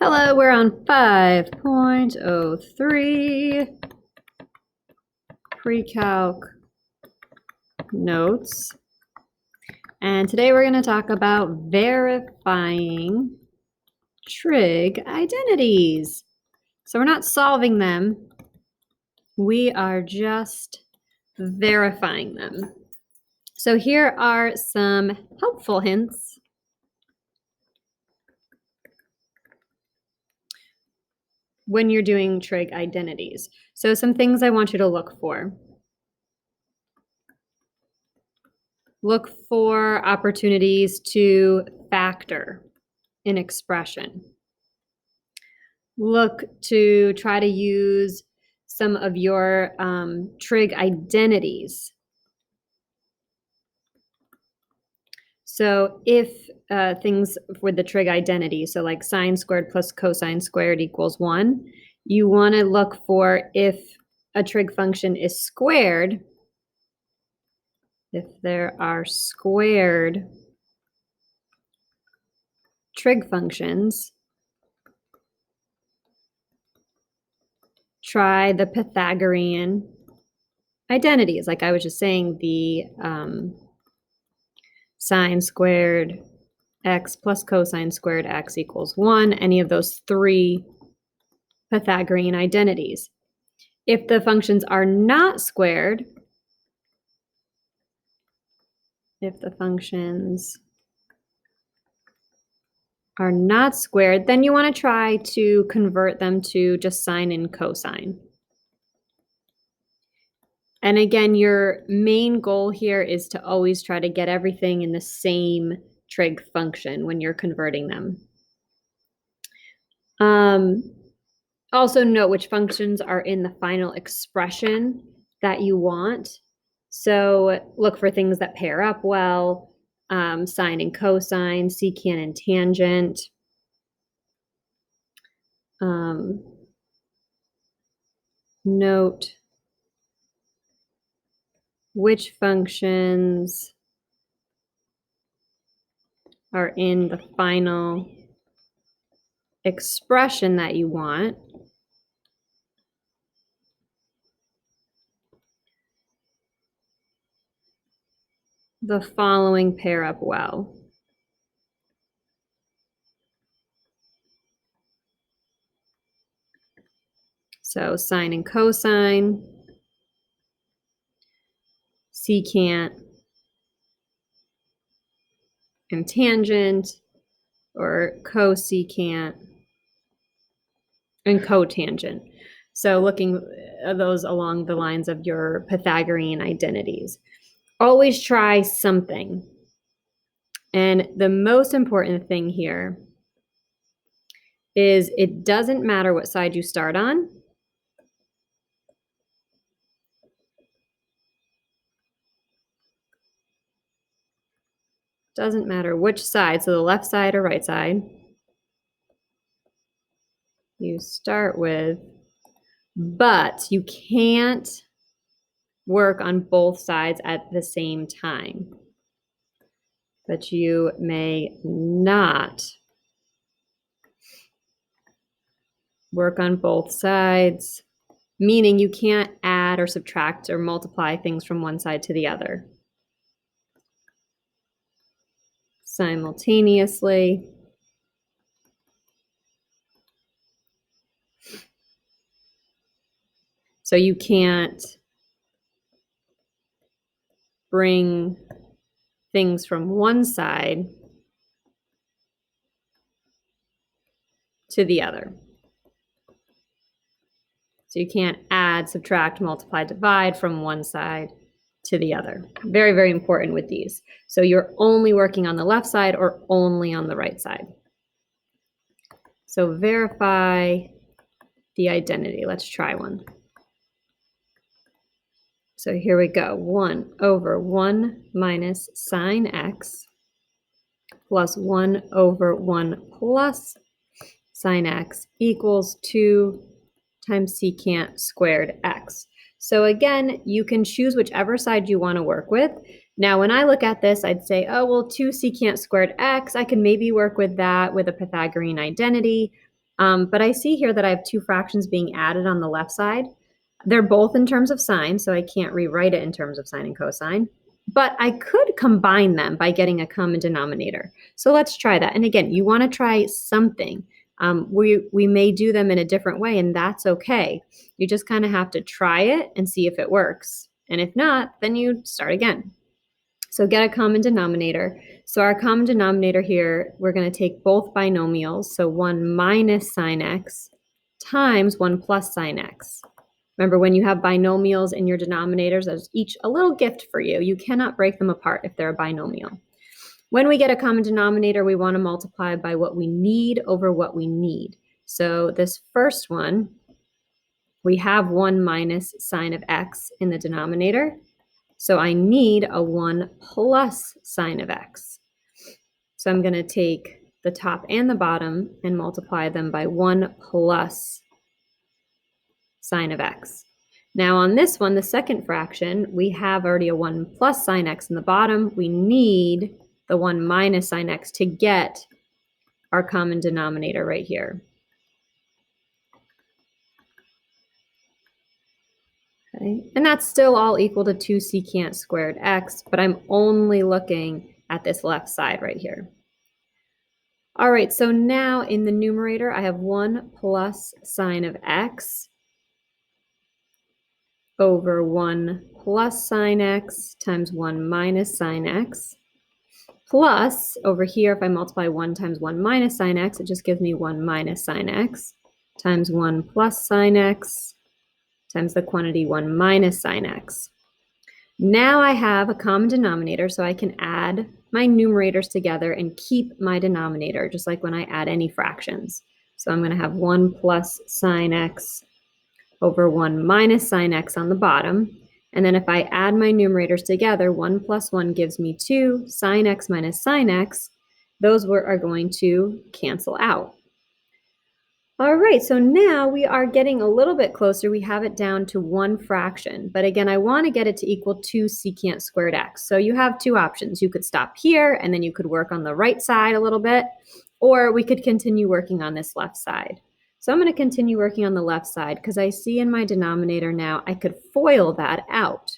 Hello, we're on 5.03 pre-calc notes. And today we're going to talk about verifying trig identities. So we're not solving them, we are just verifying them. So here are some helpful hints when you're doing trig identities. So some things I want you to look for. Look for opportunities to factor an expression. Look to try to use some of your trig identities. So if things with the trig identity, so like sine squared plus cosine squared equals 1, you want to look for if a trig function is squared, if there are squared trig functions, try the Pythagorean identities. Like I was just saying, the sine squared x plus cosine squared x equals 1, any of those three Pythagorean identities. If the functions are not squared, then you want to try to convert them to just sine and cosine. And again, your main goal here is to always try to get everything in the same trig function when you're converting them. Also note which functions are in the final expression that you want. So look for things that pair up well, sine and cosine, secant and tangent. Note which functions are in the final expression that you want. The following pair up well. So sine and cosine, secant and tangent, or cosecant and cotangent. So looking at those along the lines of your Pythagorean identities. Always try something. And the most important thing here is it doesn't matter what side you start on. Doesn't matter which side, so the left side or right side you start with, but you can't work on both sides at the same time. But you may not work on both sides, meaning you can't add or subtract or multiply things from one side to the other simultaneously. So you can't bring things from one side to the other. So you can't add, subtract, multiply, divide from one side to the other. Very, very important with these. So you're only working on the left side or only on the right side. So verify the identity. Let's try one. So here we go. 1 over 1 minus sine x plus 1 over 1 plus sine x equals 2 times secant squared x. So again, you can choose whichever side you want to work with. Now, when I look at this, I'd say, oh, well, 2 secant squared x, I can maybe work with that with a Pythagorean identity. But I see here that I have two fractions being added on the left side. They're both in terms of sine, so I can't rewrite it in terms of sine and cosine. But I could combine them by getting a common denominator. So let's try that. And again, you want to try something. We may do them in a different way, and that's okay. You just kind of have to try it and see if it works. And if not, then you start again. So get a common denominator. So our common denominator here, we're going to take both binomials, so 1 minus sine x times 1 plus sine x. Remember, when you have binomials in your denominators, there's each a little gift for you. You cannot break them apart if they're a binomial. When we get a common denominator, we want to multiply by what we need over what we need. So this first one, we have 1 minus sine of x in the denominator. So I need a 1 plus sine of x. So I'm going to take the top and the bottom and multiply them by 1 plus sine of x. Now on this one, the second fraction, we have already a 1 plus sine x in the bottom. We need the 1 minus sine x to get our common denominator right here. Okay. And that's still all equal to 2 secant squared x, but I'm only looking at this left side right here. All right, so now in the numerator, I have 1 plus sine of x over 1 plus sine x times 1 minus sine x, plus over here, if I multiply 1 times 1 minus sine x, it just gives me 1 minus sine x times 1 plus sine x times the quantity 1 minus sine x. Now I have a common denominator, so I can add my numerators together and keep my denominator, just like when I add any fractions. So I'm going to have 1 plus sine x over 1 minus sine x on the bottom. And then if I add my numerators together, 1 plus 1 gives me 2, sine x minus sine x. Those are going to cancel out. All right, so now we are getting a little bit closer. We have it down to 1 fraction. But again, I want to get it to equal 2 secant squared x. So you have two options. You could stop here, and then you could work on the right side a little bit, or we could continue working on this left side. So I'm going to continue working on the left side because I see in my denominator now I could FOIL that out.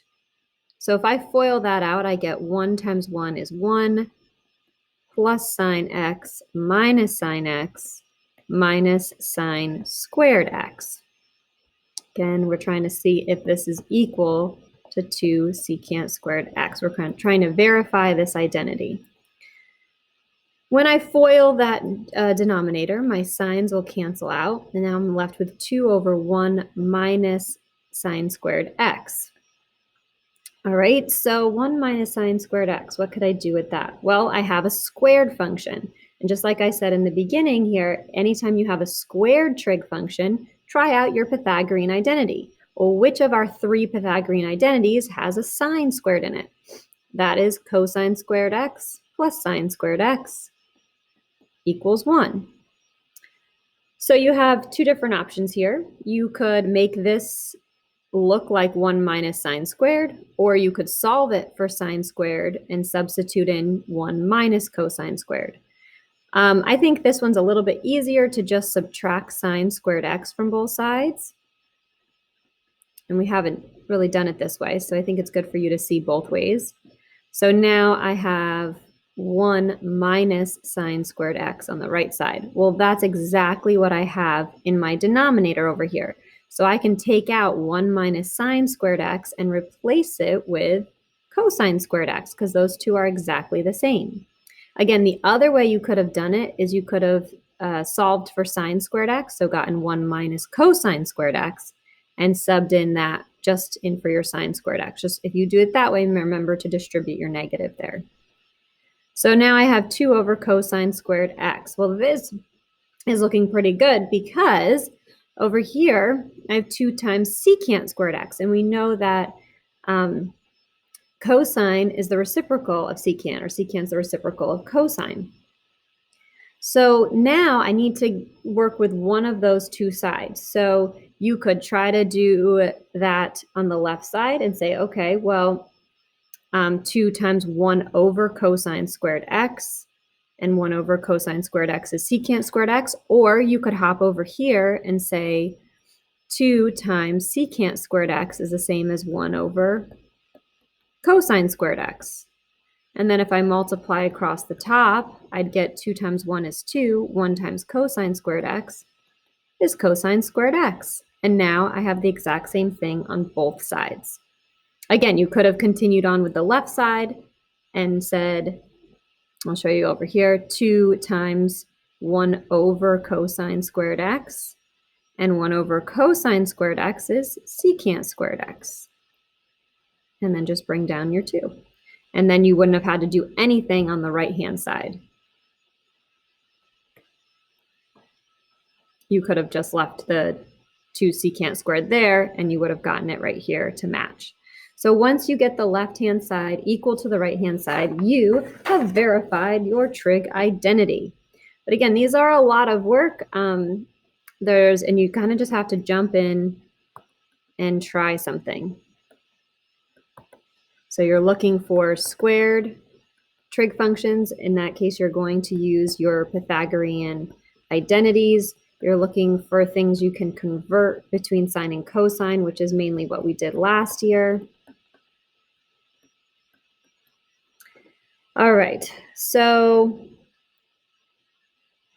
So if I FOIL that out, I get 1 times 1 is 1 plus sine x minus sine x minus sine squared x. Again, we're trying to see if this is equal to 2 secant squared x. We're trying to verify this identity. When I FOIL that denominator, my signs will cancel out, and now I'm left with 2 over 1 minus sine squared x. All right, so 1 minus sine squared x, what could I do with that? Well, I have a squared function. And just like I said in the beginning here, anytime you have a squared trig function, try out your Pythagorean identity. Well, which of our 3 Pythagorean identities has a sine squared in it? That is cosine squared x plus sine squared x equals 1. So you have 2 different options here. You could make this look like 1 minus sine squared, or you could solve it for sine squared and substitute in 1 minus cosine squared. I think this one's a little bit easier to just subtract sine squared x from both sides. And we haven't really done it this way, so I think it's good for you to see both ways. So now I have 1 minus sine squared x on the right side. Well, that's exactly what I have in my denominator over here. So I can take out 1 minus sine squared x and replace it with cosine squared x, because those two are exactly the same. Again, the other way you could have done it is you could have solved for sine squared x, so gotten 1 minus cosine squared x, and subbed in that just in for your sine squared x. Just if you do it that way, remember to distribute your negative there. So now I have 2 over cosine squared x. Well, this is looking pretty good because over here I have 2 times secant squared x, and we know that cosine is the reciprocal of secant, or secant is the reciprocal of cosine. So now I need to work with one of those 2 sides. So you could try to do that on the left side and say, okay, well, 2 times 1 over cosine squared x and 1 over cosine squared x is secant squared x, or you could hop over here and say 2 times secant squared x is the same as 1 over cosine squared x. And then if I multiply across the top, I'd get 2 times 1 is 2, 1 times cosine squared x is cosine squared x. And now I have the exact same thing on both sides. Again, you could have continued on with the left side and said, I'll show you over here, 2 times 1 over cosine squared x, and 1 over cosine squared x is secant squared x. And then just bring down your 2. And then you wouldn't have had to do anything on the right-hand side. You could have just left the 2 secant squared there, and you would have gotten it right here to match. So once you get the left-hand side equal to the right-hand side, you have verified your trig identity. But again, these are a lot of work. And you kind of just have to jump in and try something. So you're looking for squared trig functions. In that case, you're going to use your Pythagorean identities. You're looking for things you can convert between sine and cosine, which is mainly what we did last year. All right, so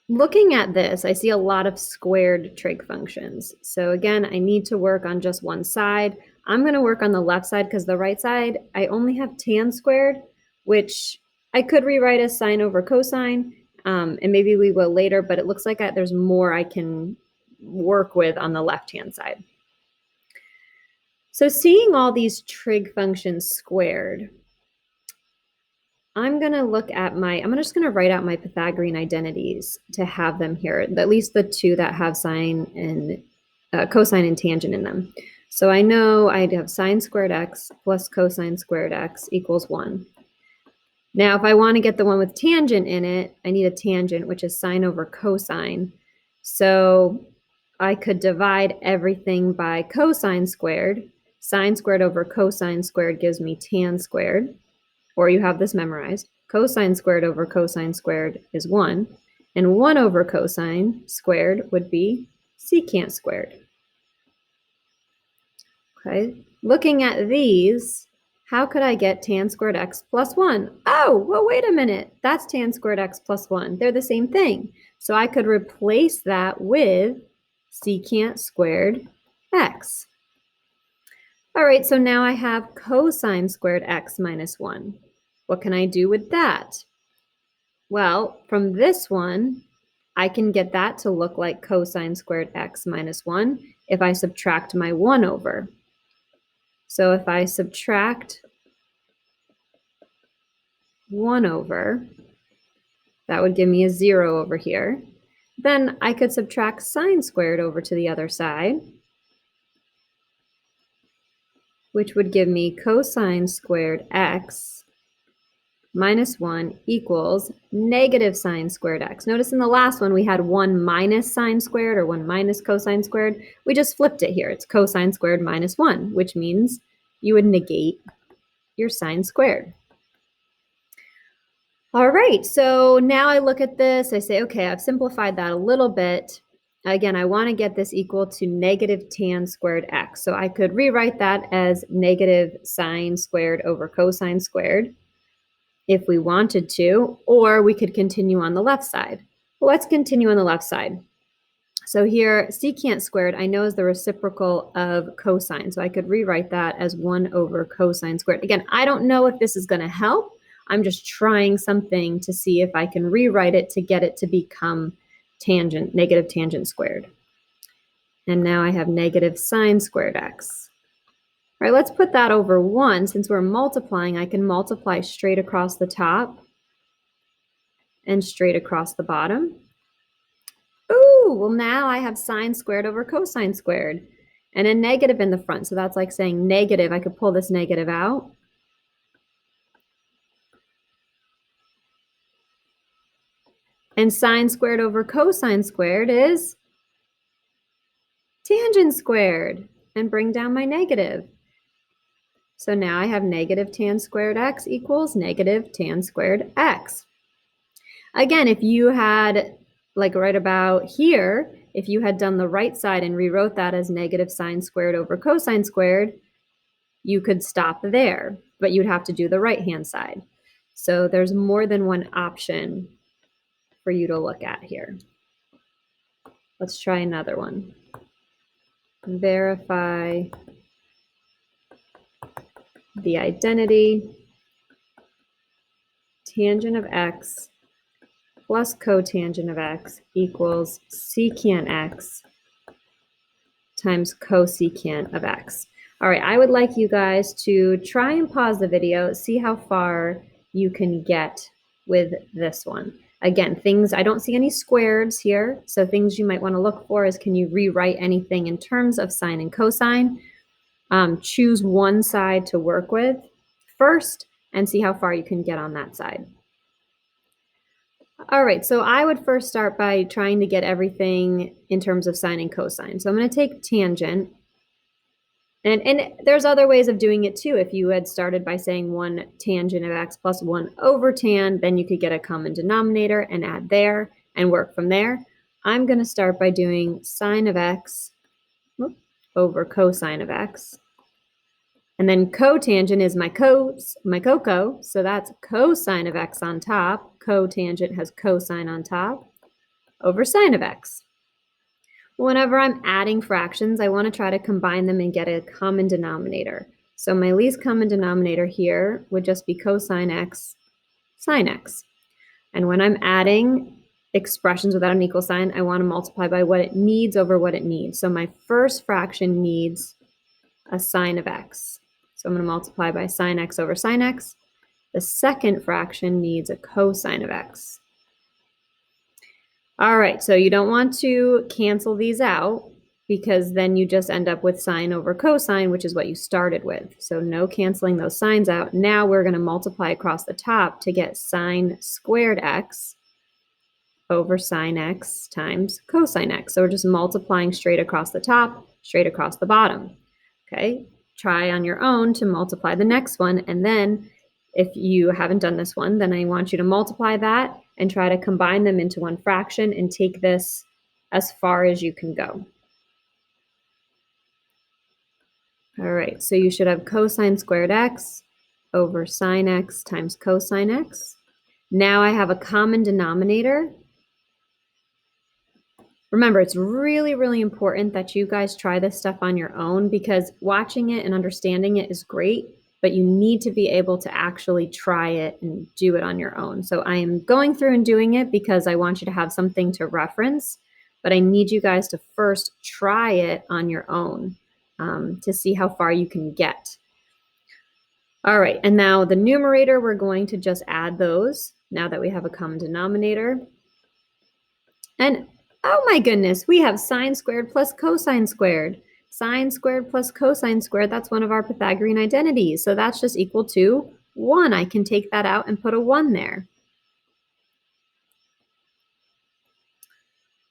looking at this, I see a lot of squared trig functions. So again, I need to work on just one side. I'm going to work on the left side because the right side, I only have tan squared, which I could rewrite as sine over cosine, and maybe we will later, but it looks like there's more I can work with on the left-hand side. So seeing all these trig functions squared, I'm just going to write out my Pythagorean identities to have them here, at least the two that have sine and cosine and tangent in them. So I know I'd have sine squared x plus cosine squared x equals 1. Now, if I want to get the one with tangent in it, I need a tangent, which is sine over cosine. So I could divide everything by cosine squared. Sine squared over cosine squared gives me tan squared. Or you have this memorized. Cosine squared over cosine squared is 1. And 1 over cosine squared would be secant squared. Okay, looking at these, how could I get tan squared x plus 1? Oh, well, wait a minute. That's tan squared x plus 1. They're the same thing. So I could replace that with secant squared x. All right, so now I have cosine squared x minus 1. What can I do with that? Well, from this one, I can get that to look like cosine squared x minus 1 if I subtract my 1 over. So if I subtract 1 over, that would give me a 0 over here. Then I could subtract sine squared over to the other side, which would give me cosine squared x minus 1 equals negative sine squared x. Notice in the last one we had 1 minus sine squared or 1 minus cosine squared. We just flipped it here. It's cosine squared minus 1, which means you would negate your sine squared. All right, so now I look at this, I say, okay, I've simplified that a little bit. Again, I want to get this equal to negative tan squared x. So I could rewrite that as negative sine squared over cosine squared if we wanted to, or we could continue on the left side. Well, let's continue on the left side. So here, secant squared, I know is the reciprocal of cosine. So I could rewrite that as 1 over cosine squared. Again, I don't know if this is going to help. I'm just trying something to see if I can rewrite it to get it to become tangent, negative tangent squared. And now I have negative sine squared x. All right, let's put that over 1. Since we're multiplying, I can multiply straight across the top and straight across the bottom. Ooh, well now I have sine squared over cosine squared and a negative in the front. So that's like saying negative. I could pull this negative out. And sine squared over cosine squared is tangent squared, and bring down my negative. So now I have negative tan squared x equals negative tan squared x. Again, if you had, like right about here, if you had done the right side and rewrote that as negative sine squared over cosine squared, you could stop there, but you'd have to do the right-hand side. So there's more than one option for you to look at here. Let's try another one. Verify the identity. Tangent of x plus cotangent of x equals secant x times cosecant of x. All right, I would like you guys to try and pause the video, see how far you can get with this one. Again, things, I don't see any squareds here, so things you might want to look for is, can you rewrite anything in terms of sine and cosine? Choose one side to work with first and see how far you can get on that side. All right, so I would first start by trying to get everything in terms of sine and cosine. So I'm going to take tangent. And there's other ways of doing it too. If you had started by saying 1 tangent of x plus 1 over tan, then you could get a common denominator and add there and work from there. I'm going to start by doing sine of x over cosine of x. And then cotangent is my coco, so that's cosine of x on top. Cotangent has cosine on top over sine of x. Whenever I'm adding fractions, I want to try to combine them and get a common denominator. So my least common denominator here would just be cosine x, sine x. And when I'm adding expressions without an equal sign, I want to multiply by what it needs over what it needs. So my first fraction needs a sine of x. So I'm going to multiply by sine x over sine x. The second fraction needs a cosine of x. All right, so you don't want to cancel these out because then you just end up with sine over cosine, which is what you started with. So no canceling those signs out. Now we're going to multiply across the top to get sine squared x over sine x times cosine x. So we're just multiplying straight across the top, straight across the bottom. Okay, try on your own to multiply the next one, and then if you haven't done this one, then I want you to multiply that and try to combine them into one fraction and take this as far as you can go. All right, so you should have cosine squared x over sine x times cosine x. Now I have a common denominator. Remember, it's really, really important that you guys try this stuff on your own, because watching it and understanding it is great, but you need to be able to actually try it and do it on your own. So I am going through and doing it because I want you to have something to reference, but I need you guys to first try it on your own to see how far you can get. All right, and now the numerator, we're going to just add those now that we have a common denominator. And oh my goodness, we have sine squared plus cosine squared. Sine squared plus cosine squared, that's one of our Pythagorean identities. So that's just equal to 1. I can take that out and put a 1 there.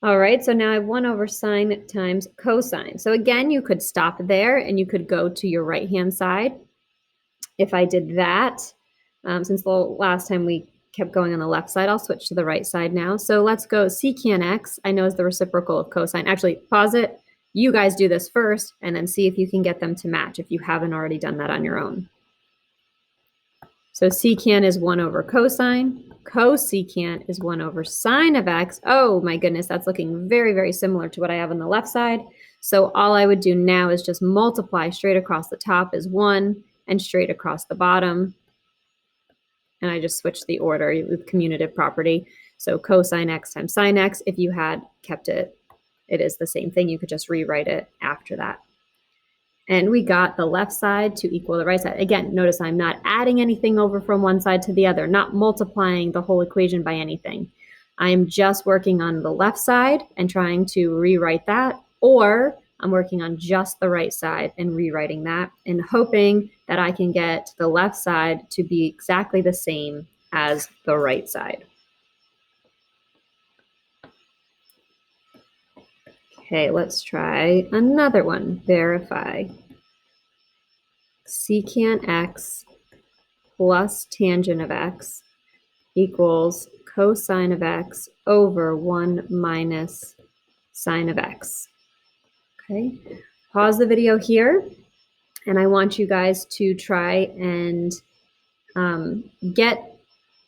All right, so now I have 1 over sine times cosine. So again, you could stop there and you could go to your right-hand side. If I did that, since the last time we kept going on the left side, I'll switch to the right side now. So let's go secant x, I know is the reciprocal of cosine. Actually, pause it. You guys do this first and then see if you can get them to match if you haven't already done that on your own. So secant is 1 over cosine. Cosecant is 1 over sine of x. Oh my goodness, that's looking very, very similar to what I have on the left side. So all I would do now is just multiply straight across the top is 1 and straight across the bottom. And I just switched the order with commutative property. So cosine x times sine x, if you had kept it, it is the same thing. You could just rewrite it after that. And we got the left side to equal the right side. Again, notice I'm not adding anything over from one side to the other, not multiplying the whole equation by anything. I'm just working on the left side and trying to rewrite that, or I'm working on just the right side and rewriting that and hoping that I can get the left side to be exactly the same as the right side. Okay, let's try another one. Verify secant x plus tangent of x equals cosine of x over 1 minus sine of x. Okay, pause the video here, and I want you guys to try and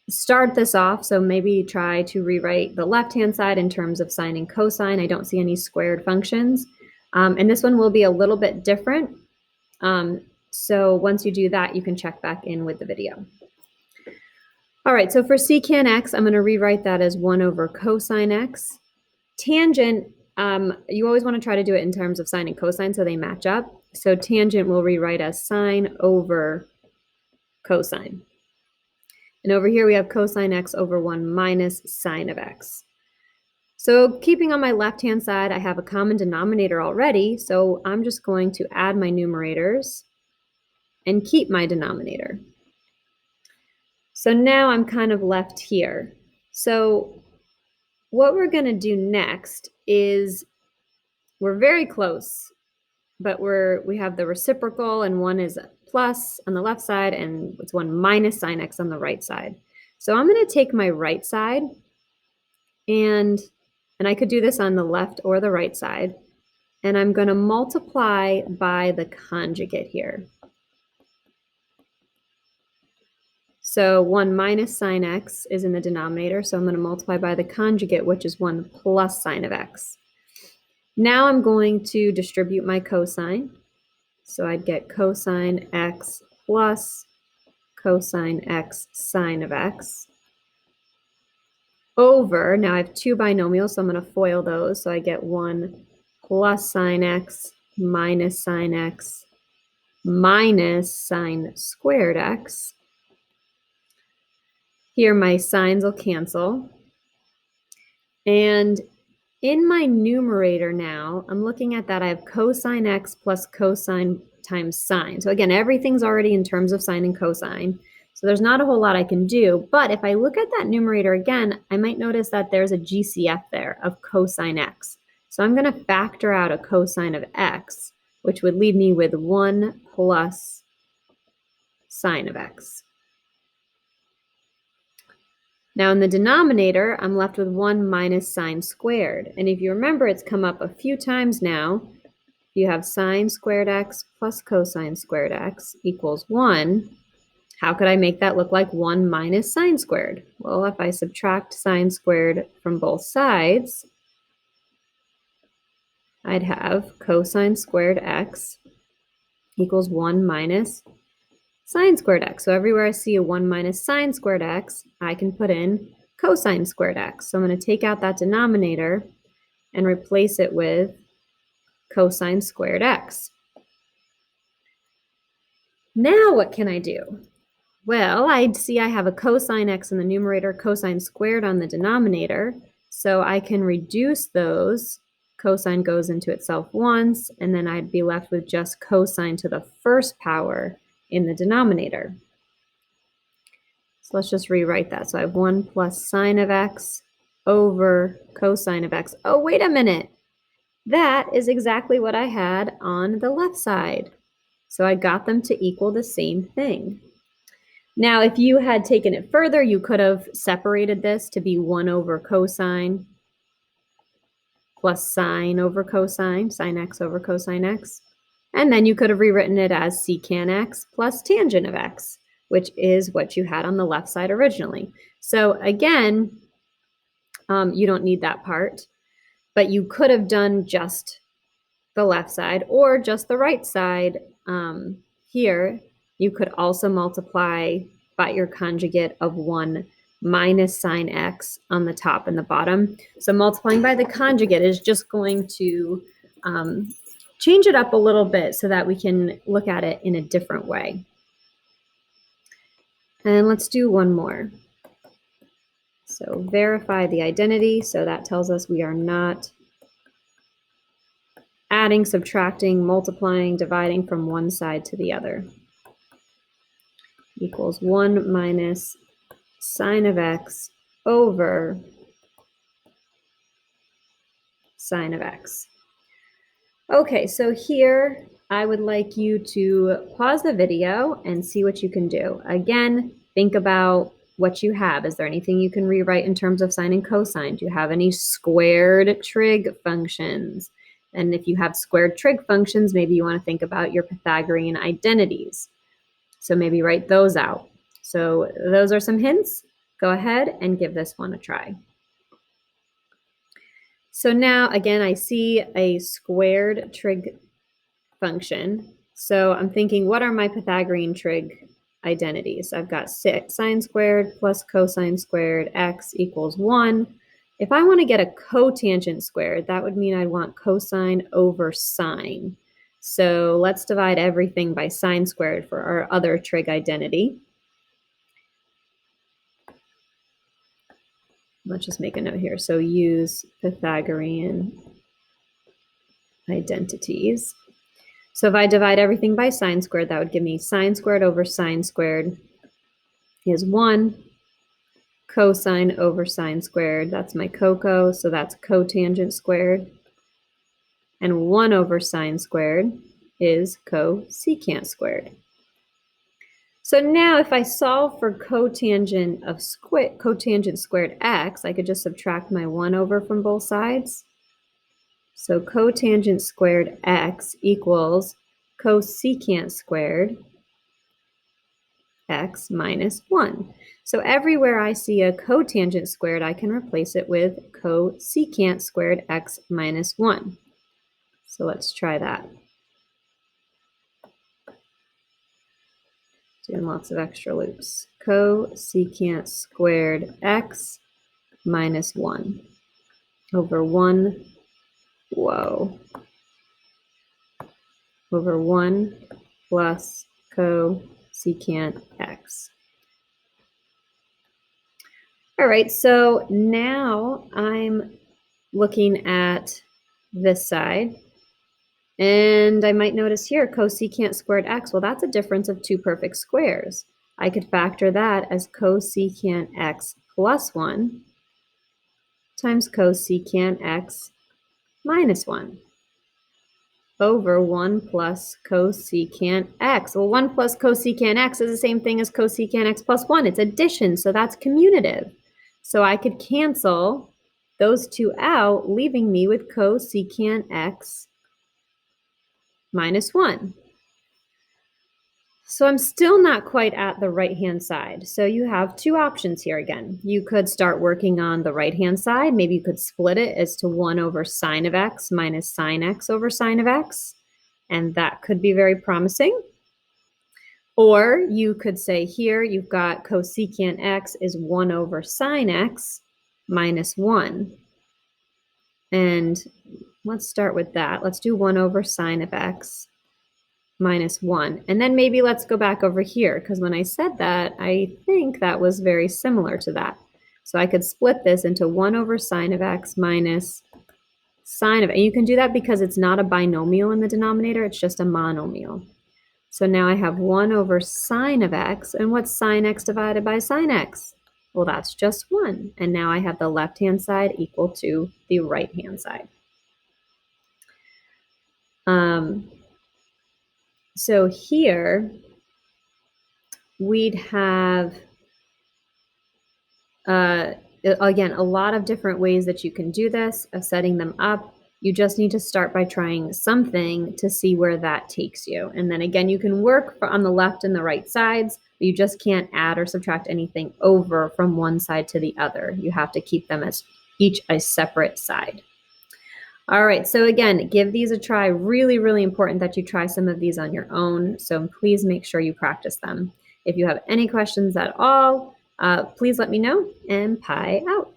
start this off. So maybe try to rewrite the left-hand side in terms of sine and cosine. I don't see any squared functions. And this one will be a little bit different. So once you do that, you can check back in with the video. All right, so for secant x, I'm going to rewrite that as 1 over cosine x. Tangent, you always want to try to do it in terms of sine and cosine so they match up. So tangent we'll rewrite as sine over cosine. And over here we have cosine x over 1 minus sine of x. So keeping on my left-hand side, I have a common denominator already, so I'm just going to add my numerators and keep my denominator. So now I'm kind of left here. So what we're going to do next is, we're very close, but we have the reciprocal, and one is plus on the left side and it's 1 minus sine x on the right side. So I'm going to take my right side, and I could do this on the left or the right side, and I'm going to multiply by the conjugate here. So 1 minus sine x is in the denominator, so I'm going to multiply by the conjugate, which is 1 plus sine of x. Now I'm going to distribute my cosine. So I'd get cosine x plus cosine x sine of x over, now I have two binomials, so I'm going to FOIL those. So I get 1 plus sine x minus sine x minus sine squared x. Here my sines will cancel. And in my numerator now, I'm looking at that, I have cosine x plus cosine times sine. So again, everything's already in terms of sine and cosine. So there's not a whole lot I can do. But if I look at that numerator again, I might notice that there's a GCF there of cosine x. So I'm going to factor out a cosine of x, which would leave me with 1 plus sine of x. Now in the denominator, I'm left with 1 minus sine squared. And if you remember, it's come up a few times now. You have sine squared x plus cosine squared x equals 1. How could I make that look like 1 minus sine squared? Well, if I subtract sine squared from both sides, I'd have cosine squared x equals 1 minus sine squared x. So everywhere I see a 1 minus sine squared x, I can put in cosine squared x. So I'm going to take out that denominator and replace it with cosine squared x. Now what can I do? Well, I see I have a cosine x in the numerator, cosine squared on the denominator. So I can reduce those. Cosine goes into itself once, and then I'd be left with just cosine to the first power in the denominator. So let's just rewrite that. So I have 1 plus sine of x over cosine of x. Oh, wait a minute. That is exactly what I had on the left side. So I got them to equal the same thing. Now, if you had taken it further, you could have separated this to be 1 over cosine plus sine over cosine, sine x over cosine x. And then you could have rewritten it as secant x plus tangent of x, which is what you had on the left side originally. So again, you don't need that part, but you could have done just the left side or just the right side. Here, you could also multiply by your conjugate of 1 minus sine x on the top and the bottom. So multiplying by the conjugate is just going to change it up a little bit so that we can look at it in a different way. And let's do one more. So verify the identity. So that tells us we are not adding, subtracting, multiplying, dividing from one side to the other. Equals 1 minus sine of x over sine of x. Okay, so here I would like you to pause the video and see what you can do. Again, think about what you have. Is there anything you can rewrite in terms of sine and cosine? Do you have any squared trig functions? And if you have squared trig functions, maybe you want to think about your Pythagorean identities. So maybe write those out. So those are some hints. Go ahead and give this one a try. So now, again, I see a squared trig function. So I'm thinking, what are my Pythagorean trig identities? I've got sine squared plus cosine squared x equals 1. If I want to get a cotangent squared, that would mean I'd want cosine over sine. So let's divide everything by sine squared for our other trig identity. Let's just make a note here. So use Pythagorean identities. So if I divide everything by sine squared, that would give me sine squared over sine squared is 1. Cosine over sine squared, that's my coco, so that's cotangent squared. And 1 over sine squared is cosecant squared. So now if I solve for cotangent squared x, I could just subtract my 1 over from both sides. So cotangent squared x equals cosecant squared x minus 1. So everywhere I see a cotangent squared, I can replace it with cosecant squared x minus 1. So let's try that. Doing lots of extra loops. Cosecant squared x minus 1 over 1, over 1 plus cosecant x. All right, so now I'm looking at this side, and I might notice here cosecant squared x. Well, that's a difference of two perfect squares. I could factor that as cosecant x plus 1 times cosecant x minus 1 over 1 plus cosecant x. Well, 1 plus cosecant x is the same thing as cosecant x plus 1. It's addition, so that's commutative. So I could cancel those two out, leaving me with cosecant x minus 1. So I'm still not quite at the right-hand side. So you have two options here again. You could start working on the right-hand side. Maybe you could split it as to 1 over sine of x minus sine x over sine of x. And that could be very promising. Or you could say here, you've got cosecant x is 1 over sine x minus 1. And let's start with that. Let's do 1 over sine of x minus 1. And then maybe let's go back over here, because when I said that, I think that was very similar to that. So I could split this into 1 over sine of x minus sine of x. And you can do that because it's not a binomial in the denominator, it's just a monomial. So now I have 1 over sine of x, and what's sine x divided by sine x? Well, that's just 1. And now I have the left-hand side equal to the right-hand side. So here we'd have, again, a lot of different ways that you can do this, of setting them up. You just need to start by trying something to see where that takes you. And then again, you can work on the left and the right sides, but you just can't add or subtract anything over from one side to the other. You have to keep them as each a separate side. All right, so again, give these a try. Really, really important that you try some of these on your own. So please make sure you practice them. If you have any questions at all, please let me know, and Pi out.